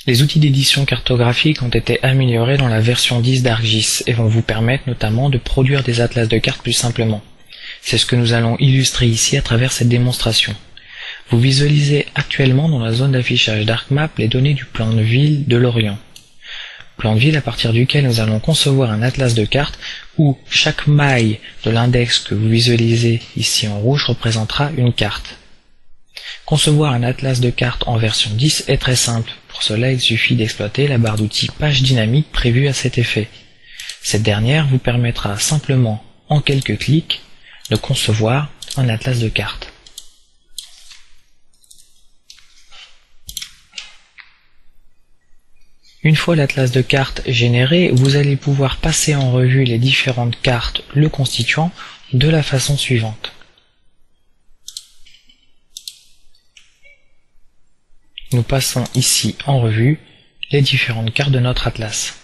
Les outils d'édition cartographique ont été améliorés dans la version 10 d'ArcGIS et vont vous permettre notamment de produire des atlas de cartes plus simplement. C'est ce que nous allons illustrer ici à travers cette démonstration. Vous visualisez actuellement dans la zone d'affichage d'ArcMap les données du plan de ville de Lorient. Plan de ville à partir duquel nous allons concevoir un atlas de cartes où chaque maille de l'index que vous visualisez ici en rouge représentera une carte. Concevoir un atlas de cartes en version 10 est très simple. Pour cela, il suffit d'exploiter la barre d'outils page dynamique prévue à cet effet. Cette dernière vous permettra simplement, en quelques clics, de concevoir un atlas de cartes. Une fois l'atlas de cartes généré, vous allez pouvoir passer en revue les différentes cartes le constituant de la façon suivante. Nous passons ici en revue les différentes cartes de notre atlas.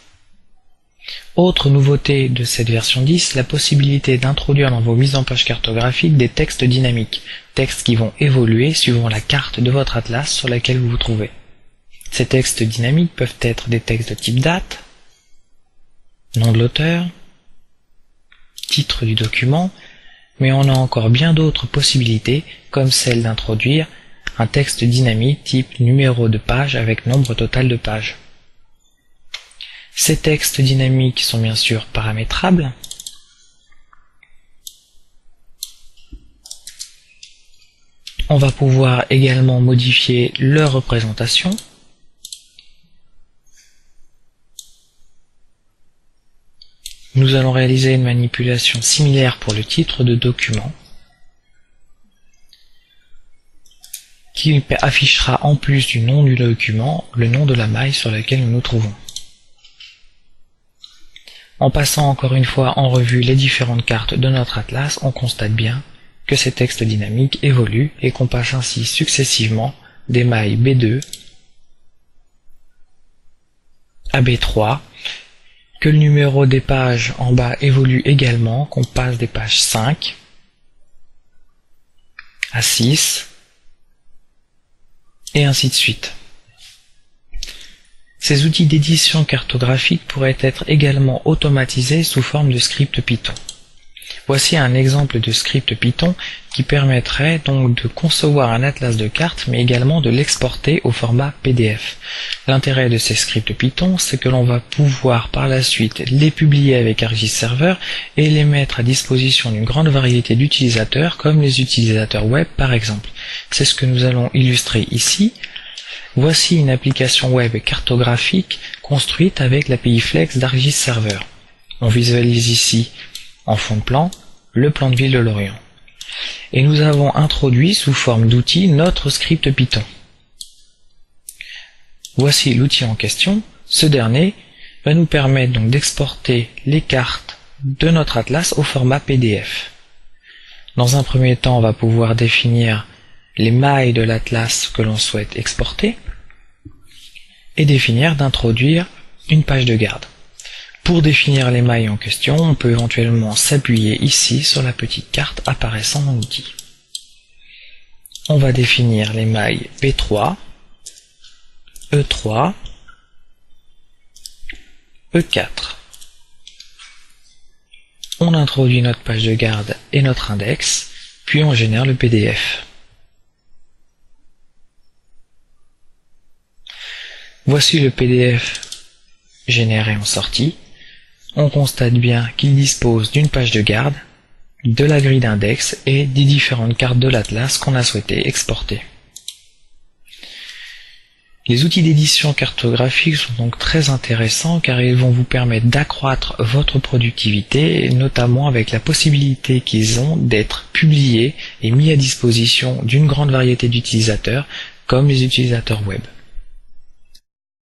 Autre nouveauté de cette version 10, la possibilité d'introduire dans vos mises en page cartographiques des textes dynamiques, textes qui vont évoluer suivant la carte de votre atlas sur laquelle vous vous trouvez. Ces textes dynamiques peuvent être des textes de type date, nom de l'auteur, titre du document, mais on a encore bien d'autres possibilités comme celle d'introduire un texte dynamique type numéro de page avec nombre total de pages. Ces textes dynamiques sont bien sûr paramétrables. On va pouvoir également modifier leur représentation. Nous allons réaliser une manipulation similaire pour le titre de document, qui affichera en plus du nom du document le nom de la maille sur laquelle nous nous trouvons. En passant encore une fois en revue les différentes cartes de notre atlas, on constate bien que ces textes dynamiques évoluent et qu'on passe ainsi successivement des mailles B2 à B3, que le numéro des pages en bas évolue également, qu'on passe des pages 5 à 6, et ainsi de suite. Ces outils d'édition cartographique pourraient être également automatisés sous forme de script Python. Voici un exemple de script Python qui permettrait donc de concevoir un atlas de cartes mais également de l'exporter au format PDF. L'intérêt de ces scripts Python, c'est que l'on va pouvoir par la suite les publier avec ArcGIS Server et les mettre à disposition d'une grande variété d'utilisateurs comme les utilisateurs web par exemple. C'est ce que nous allons illustrer ici. Voici une application web cartographique construite avec l'API Flex d'ArcGIS Server. On visualise ici en fond de plan, le plan de ville de Lorient. Et nous avons introduit sous forme d'outil notre script Python. Voici l'outil en question. Ce dernier va nous permettre donc d'exporter les cartes de notre atlas au format PDF. Dans un premier temps, on va pouvoir définir les mailles de l'atlas que l'on souhaite exporter et d'introduire une page de garde. Pour définir les mailles en question, on peut éventuellement s'appuyer ici sur la petite carte apparaissant dans l'outil. On va définir les mailles P3, E3, E4. On introduit notre page de garde et notre index, puis on génère le PDF. Voici le PDF généré en sortie. On constate bien qu'il dispose d'une page de garde, de la grille d'index et des différentes cartes de l'atlas qu'on a souhaité exporter. Les outils d'édition cartographique sont donc très intéressants car ils vont vous permettre d'accroître votre productivité, notamment avec la possibilité qu'ils ont d'être publiés et mis à disposition d'une grande variété d'utilisateurs comme les utilisateurs web.